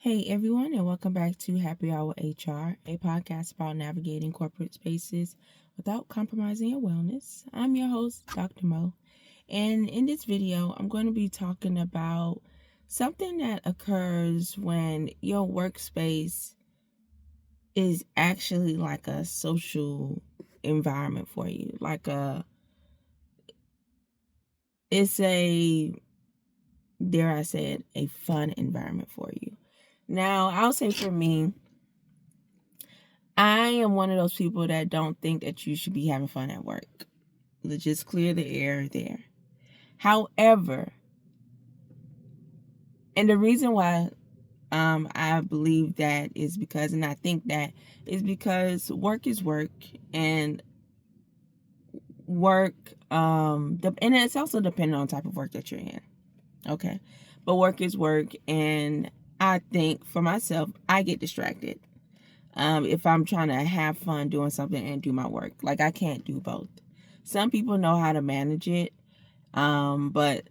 Hey everyone, and welcome back to Happy Hour HR, a podcast about navigating corporate spaces without compromising your wellness. I'm your host, DrMoe, and in this video, I'm going to be talking about something that occurs when your workspace is actually like a social environment for you. It's a, dare I say it, a fun environment for you. Now, I'll say for me, I am one of those people that don't think that you should be having fun at work. Let's just clear the air there. However, and the reason why I believe that is because, and I think that is because work is work, and work, and it's also dependent on the type of work that you're in. Okay, but work is work, and I think for myself, I get distracted. If I'm trying to have fun doing something and do my work. Like, I can't do both. Some people know how to manage it, but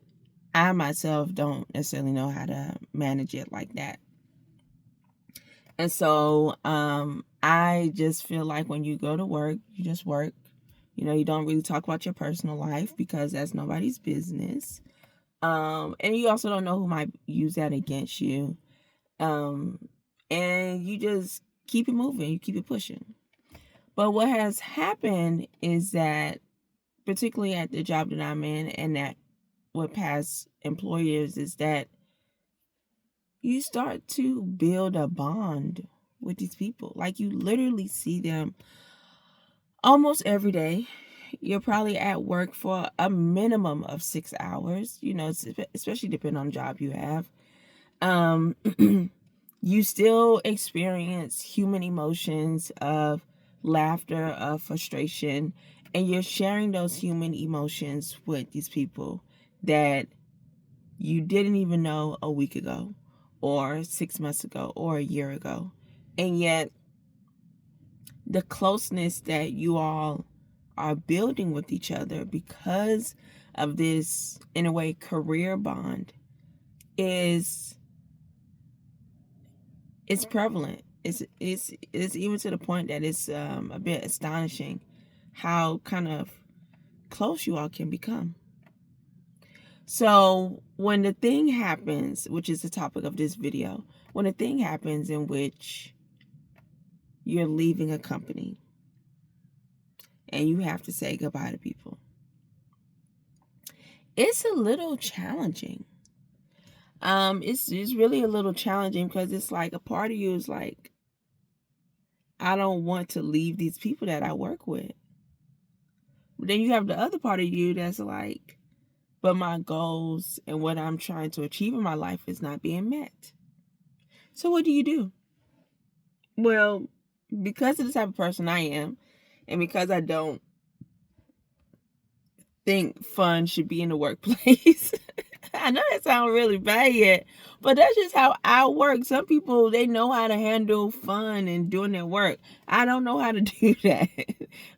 I myself don't necessarily know how to manage it like that. And so I just feel like when you go to work, you just work. You don't really talk about your personal life because that's nobody's business. And you also don't know who might use that against you. And you just keep it moving, you keep it pushing. But what has happened is that, particularly at the job that I'm in and that with past employers, is that you start to build a bond with these people. Like, you literally see them almost every day. You're probably at work for a minimum of 6 hours, especially depending on the job you have. You still experience human emotions of laughter, of frustration, and you're sharing those human emotions with these people that you didn't even know a week ago or 6 months ago or a year ago. And yet the closeness that you all are building with each other because of this, in a way, career bond is prevalent. It's even to the point that it's a bit astonishing how kind of close you all can become. So when the thing happens, which is the topic of this video, when a thing happens in which you're leaving a company and you have to say goodbye to people, it's a little challenging. It's really a little challenging because it's like a part of you is like, I don't want to leave these people that I work with. But then you have the other part of you that's like, but my goals and what I'm trying to achieve in my life is not being met. So what do you do? Well, because of the type of person I am, and because I don't think fun should be in the workplace, I know that sounds really bad, but that's just how I work. Some people, they know how to handle fun and doing their work. I don't know how to do that.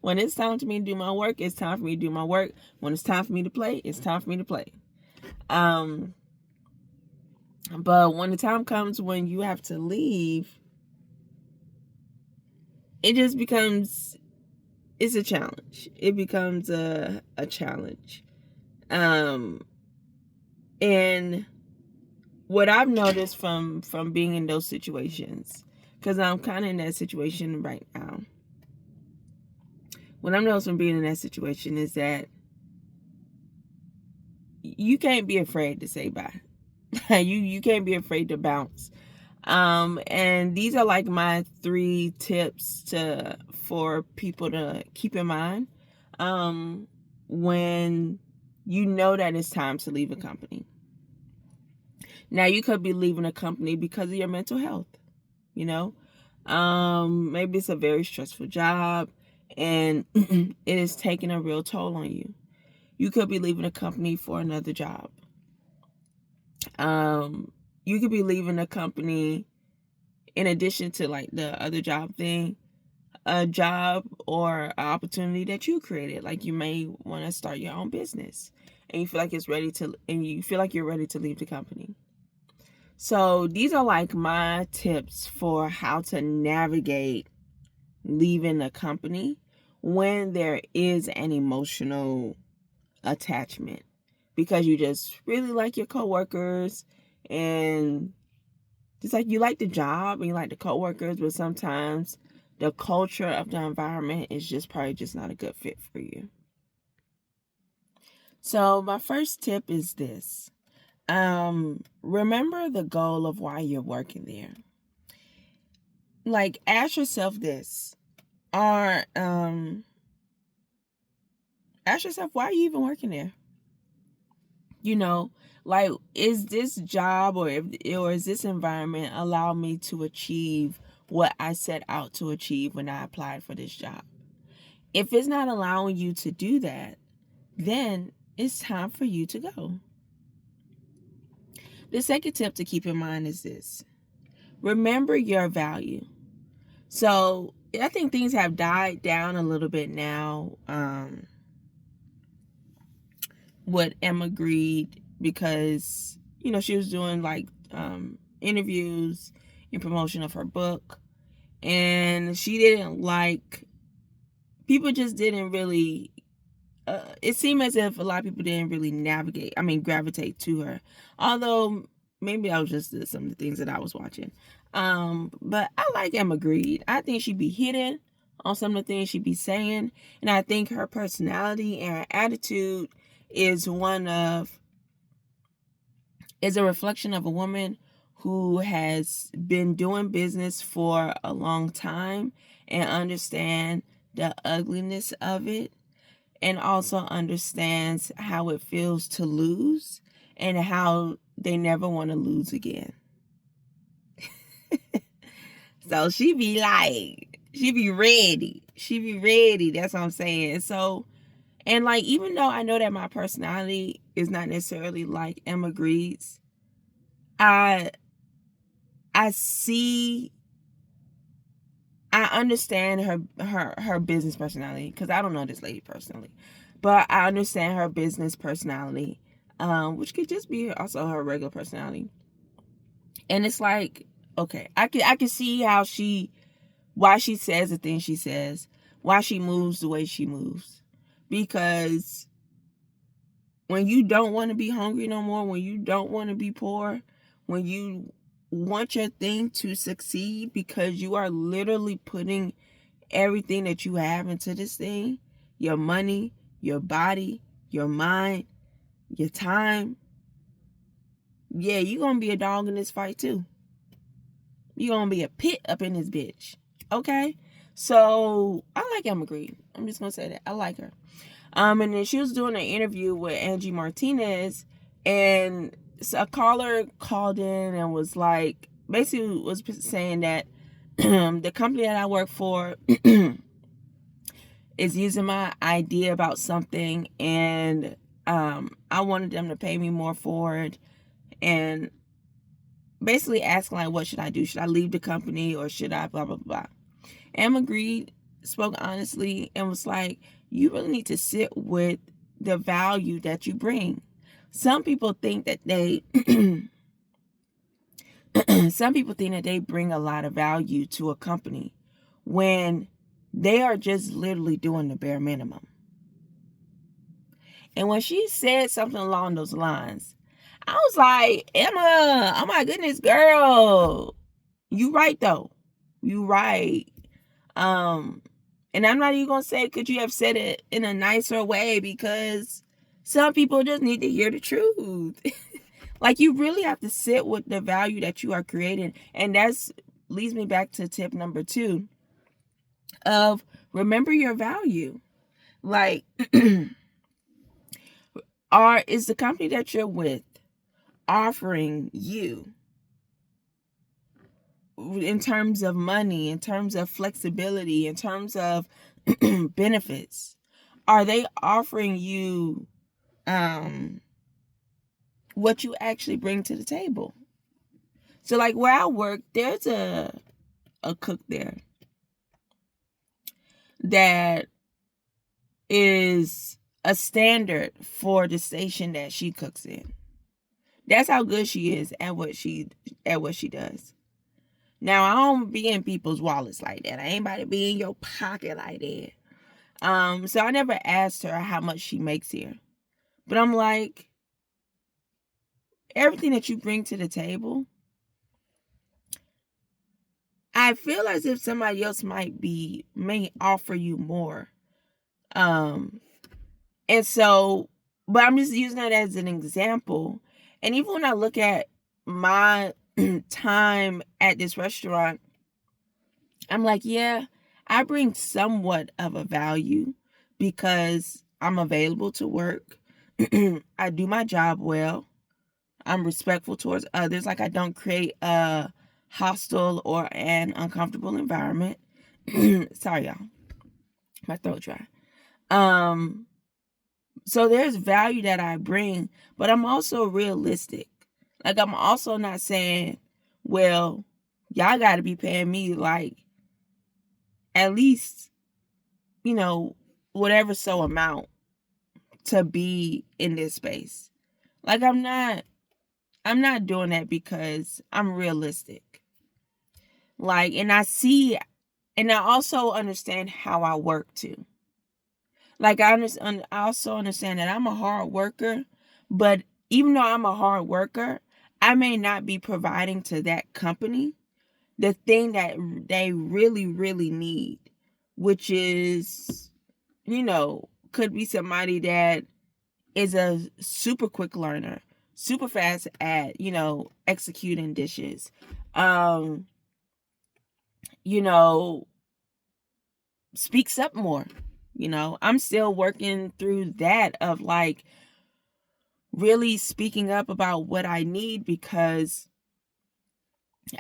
When it's time for me to do my work, it's time for me to do my work. When it's time for me to play, it's time for me to play. But when the time comes when you have to leave, it just becomes, it's a challenge. It becomes a challenge. And what I've noticed from being in those situations, because I'm kind of in that situation right now. What I've noticed from being in that situation is that you can't be afraid to say bye. you can't be afraid to bounce. And these are like my 3 tips for people to keep in mind when you know that it's time to leave a company. Now, you could be leaving a company because of your mental health, maybe it's a very stressful job and it is taking a real toll on you. You could be leaving a company for another job. You could be leaving a company in addition to like the other job thing, a job or an opportunity that you created. Like, you may want to start your own business and you feel like you're ready to leave the company. So these are like my tips for how to navigate leaving a company when there is an emotional attachment, because you just really like your coworkers and just like you like the job and you like the coworkers, but sometimes the culture of the environment is just probably just not a good fit for you. So my first tip is this. Remember the goal of why you're working there. Like, ask yourself this. Ask yourself, why are you even working there? Like, is this job or is this environment allow me to achieve what I set out to achieve when I applied for this job? If it's not allowing you to do that, then it's time for you to go. The second tip to keep in mind is this. Remember your value. So I think things have died down a little bit now with Emma Grede, because she was doing like interviews in promotion of her book, and she didn't like, people just didn't really it seemed as if a lot of people didn't really gravitate to her, although maybe I was just some of the things that I was watching. But I like Emma Grede. I think she'd be hitting on some of the things she'd be saying, and I think her personality and her attitude is a reflection of a woman who has been doing business for a long time and understand the ugliness of it, and also understands how it feels to lose and how they never want to lose again. So she be ready. She be ready. That's what I'm saying. So, and like, even though I know that my personality is not necessarily like Emma Grede's, I understand her business personality, because I don't know this lady personally, but I understand her business personality, which could just be also her regular personality. And it's like, okay, I can see why she says the things she says, why she moves the way she moves, because when you don't want to be hungry no more, when you don't want to be poor, when you want your thing to succeed, because you are literally putting everything that you have into this thing, your money, your body, your mind, your time, yeah, you're going to be a dog in this fight too. You're going to be a pit up in this bitch. Okay? So, I like Emma Grede. I'm just going to say that. I like her. And then she was doing an interview with Angie Martinez, and a caller called in and was like, basically was saying that the company that I work for is using my idea about something, and I wanted them to pay me more for it, and basically asking like, what should I do? Should I leave the company, or should I blah, blah, blah? Emma Grede spoke honestly and was like, you really need to sit with the value that you bring. Some people think that they bring a lot of value to a company when they are just literally doing the bare minimum. And when she said something along those lines, I was like, Emma, oh my goodness, girl, you right though. You right. And I'm not even going to say, could you have said it in a nicer way? Because some people just need to hear the truth. Like, you really have to sit with the value that you are creating. And that leads me back to tip number 2 of remember your value. Like, is the company that you're with offering you, in terms of money, in terms of flexibility, in terms of benefits, are they offering you what you actually bring to the table? So like where I work, there's a cook there that is a standard for the station that she cooks in. That's how good she is at what she does. Now, I don't be in people's wallets like that. I ain't about to be in your pocket like that. So I never asked her how much she makes here. But I'm like, everything that you bring to the table, I feel as if somebody else may offer you more. And so, but I'm just using that as an example. And even when I look at my time at this restaurant, I'm like, yeah, I bring somewhat of a value because I'm available to work. I do my job well. I'm respectful towards others. Like, I don't create a hostile or an uncomfortable environment. Sorry, y'all. My throat dry. So there's value that I bring, but I'm also realistic. Like, I'm also not saying, well, y'all got to be paying me like at least, whatever so amount to be in this space. Like, I'm not doing that because I'm realistic. Like, and I also understand how I work too. Like, I also understand that I'm a hard worker, but even though I'm a hard worker, I may not be providing to that company the thing that they really, really need, which is, could be somebody that is a super quick learner, super fast at, executing dishes. Speaks up more. I'm still working through that of like really speaking up about what I need, because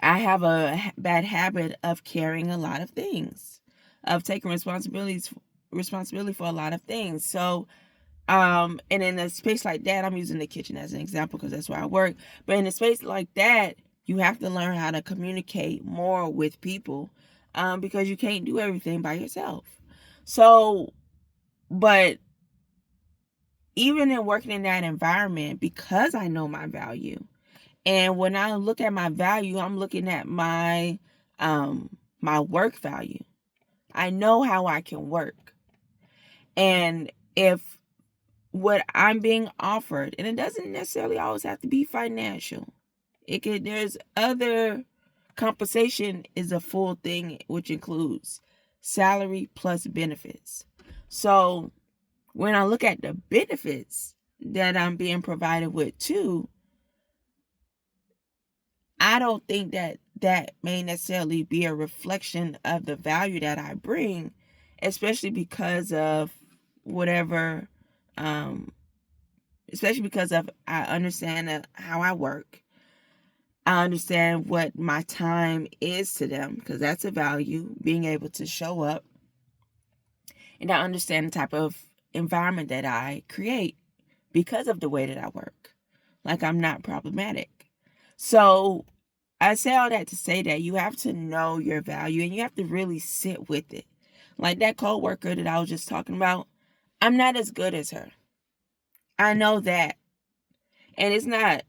I have a bad habit of carrying a lot of things, of taking responsibility for a lot of things. So, and in a space like that, I'm using the kitchen as an example because that's where I work. But in a space like that, you have to learn how to communicate more with people, because you can't do everything by yourself. So, but even in working in that environment, because I know my value, and when I look at my value, I'm looking at my work value. I know how I can work. And if what I'm being offered, and it doesn't necessarily always have to be financial. There's other compensation is a full thing, which includes salary plus benefits. So when I look at the benefits that I'm being provided with too, I don't think that may necessarily be a reflection of the value that I bring, especially because of whatever, especially because of I understand how I work. I understand what my time is to them, because that's a value, being able to show up. And I understand the type of environment that I create because of the way that I work. Like, I'm not problematic. So I say all that to say that you have to know your value and you have to really sit with it. Like that coworker that I was just talking about, I'm not as good as her. I know that. And it's not,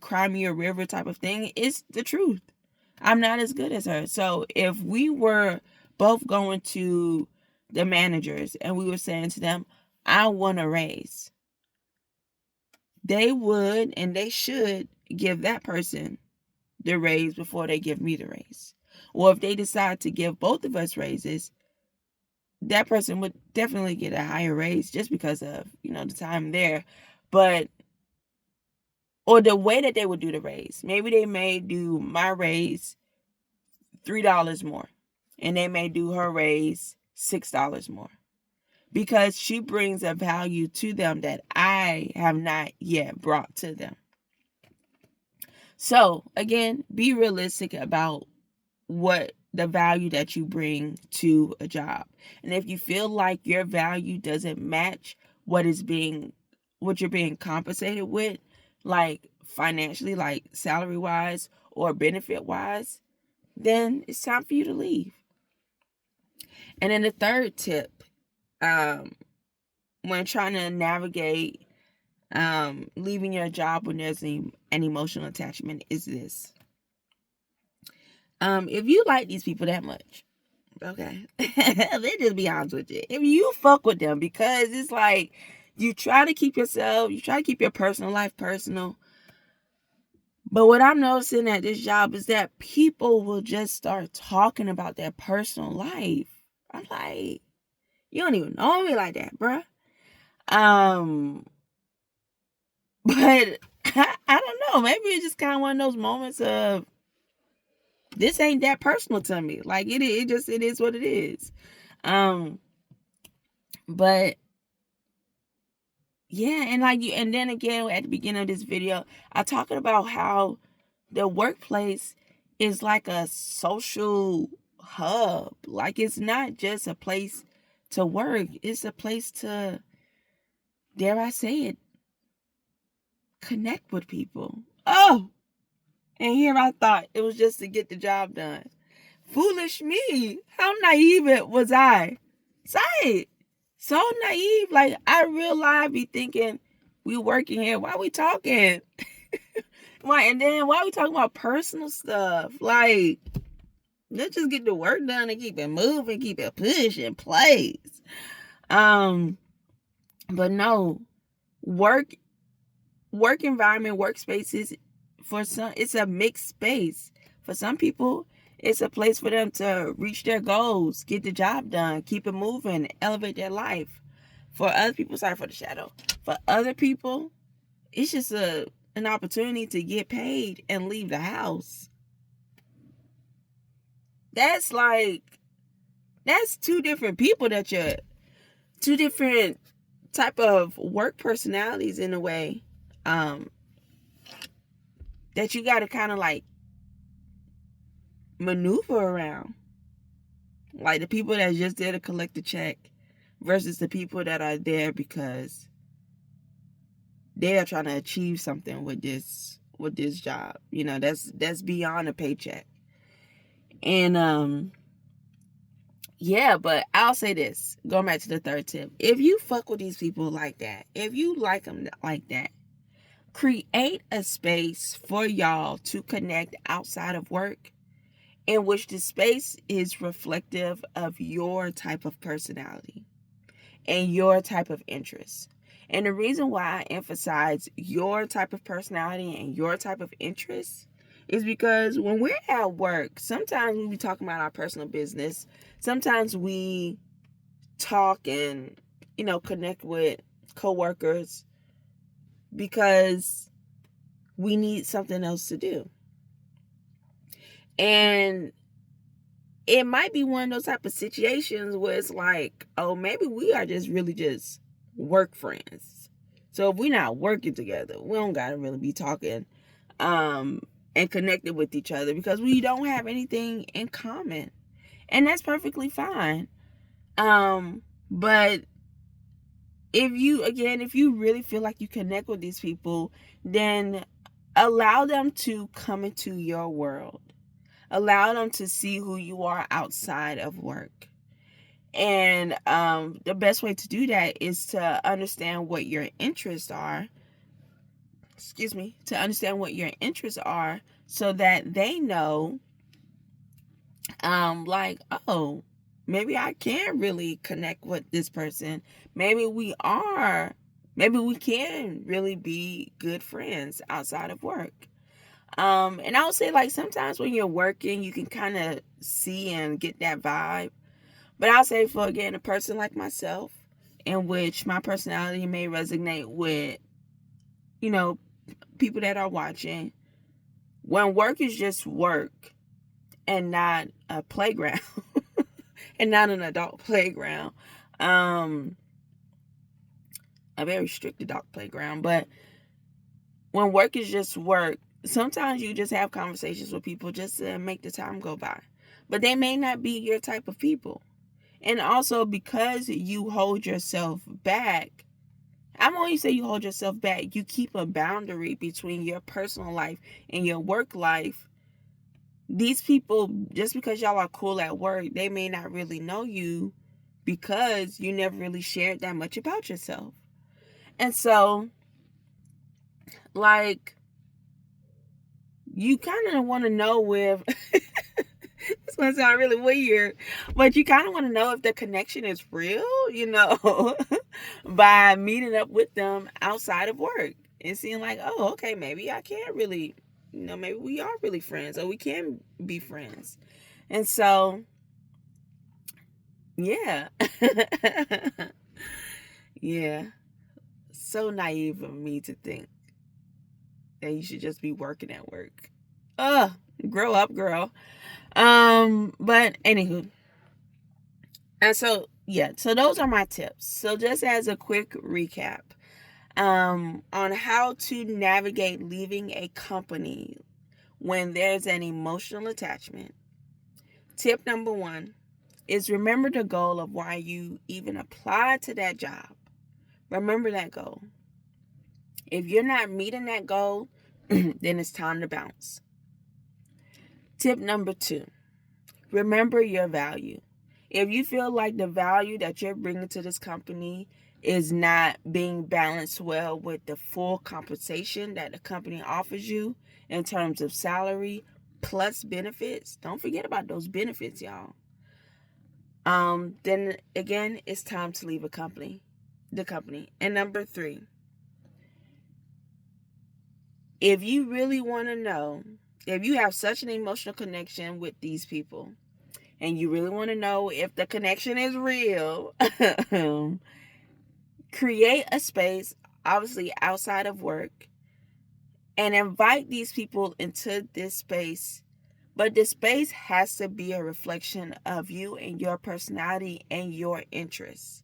cry me a river type of thing. It's the truth. I'm not as good as her. So if we were both going to the managers and we were saying to them, I want a raise, they would and they should give that person the raise before they give me the raise. Or if they decide to give both of us raises, that person would definitely get a higher raise just because of, the time there. Or the way that they would do the raise. Maybe they may do my raise $3 more, and they may do her raise $6 more, because she brings a value to them that I have not yet brought to them. So again, be realistic about what the value that you bring to a job. And if you feel like your value doesn't match what you're being compensated with, like financially, like salary wise or benefit wise, then it's time for you to leave. And then the third tip, when trying to navigate leaving your job when there's an emotional attachment is this. If you like these people that much, okay, let's just be honest with you. If you fuck with them, because it's like you try to keep your personal life personal. But what I'm noticing at this job is that people will just start talking about their personal life. I'm like, you don't even know me like that, bruh. But I don't know. Maybe it's just kind of one of those moments of this ain't that personal to me. Like it is what it is. But yeah, and then again at the beginning of this video, I'm talking about how the workplace is like a social hub. Like it's not just a place to work, it's a place to, dare I say it, connect with people. Oh, and here I thought it was just to get the job done. Foolish me. How naive was I? Say, so naive. Like I real life be thinking we working here. Why we talking? Why? And then why we talking about personal stuff? Like, let's just get the work done and keep it moving, keep it pushing, plays. But no, work environment, workspaces, for some, it's a mixed space. For some people, it's a place for them to reach their goals, get the job done, keep it moving, elevate their life. For other people, sorry for the shadow. For other people, it's just an opportunity to get paid and leave the house. That's two different people two different type of work personalities in a way. That you got to kind of like maneuver around. Like the people that's just there to collect the check versus the people that are there because they are trying to achieve something with this job. You know, that's beyond a paycheck. And yeah, but I'll say this, going back to the third tip. If you fuck with these people like that, if you like them like that, create a space for y'all to connect outside of work, in which the space is reflective of your type of personality and your type of interest. And the reason why I emphasize your type of personality and your type of interest is because when we're at work, sometimes we be talking about our personal business. Sometimes we talk and, connect with coworkers because we need something else to do. And it might be one of those type of situations where it's like, oh, maybe we are just really just work friends. So if we're not working together, we don't gotta really be talking and connected with each other because we don't have anything in common. And that's perfectly fine. But if you really feel like you connect with these people, then allow them to come into your world. Allow them to see who you are outside of work. And the best way to do that is to understand what your interests are. To understand what your interests are so that they know, oh, maybe I can really connect with this person. Maybe we can really be good friends outside of work. And I would say, like, sometimes when you're working, you can kind of see and get that vibe. But I'll say, for, again, a person like myself, in which my personality may resonate with, people that are watching, when work is just work and not a playground, and not an adult playground, a very strict adult playground, but when work is just work, sometimes you just have conversations with people just to make the time go by. But they may not be your type of people. And also, because you hold yourself back, I'm only say you hold yourself back, you keep a boundary between your personal life and your work life. These people, just because y'all are cool at work, they may not really know you because you never really shared that much about yourself. And so Like, you kind of want to know if it's going to sound really weird, but you kind of want to know if the connection is real, by meeting up with them outside of work and seeing like, oh, okay, maybe I can really, maybe we are really friends, or we can be friends. And so, yeah. Yeah. So naive of me to think that you should just be working at work. Ugh, grow up, girl. But anywho, and so yeah, so those are my tips. So just as a quick recap, on how to navigate leaving a company when there's an emotional attachment. Tip number 1 is remember the goal of why you even applied to that job. Remember that goal. If you're not meeting that goal, then it's time to bounce. Tip number 2, remember your value. If you feel like the value that you're bringing to this company is not being balanced well with the full compensation that the company offers you in terms of salary plus benefits, don't forget about those benefits, y'all. Then again, it's time to leave the company. And number 3, if you really want to know, if you have such an emotional connection with these people, and you really want to know if the connection is real, create a space, obviously outside of work, and invite these people into this space. But this space has to be a reflection of you and your personality and your interests.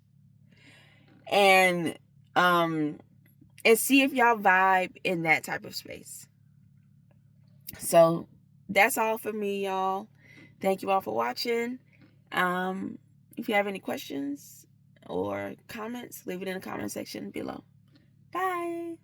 And see if y'all vibe in that type of space. So that's all for me, y'all. Thank you all for watching. If you have any questions or comments, leave it in the comment section below. Bye.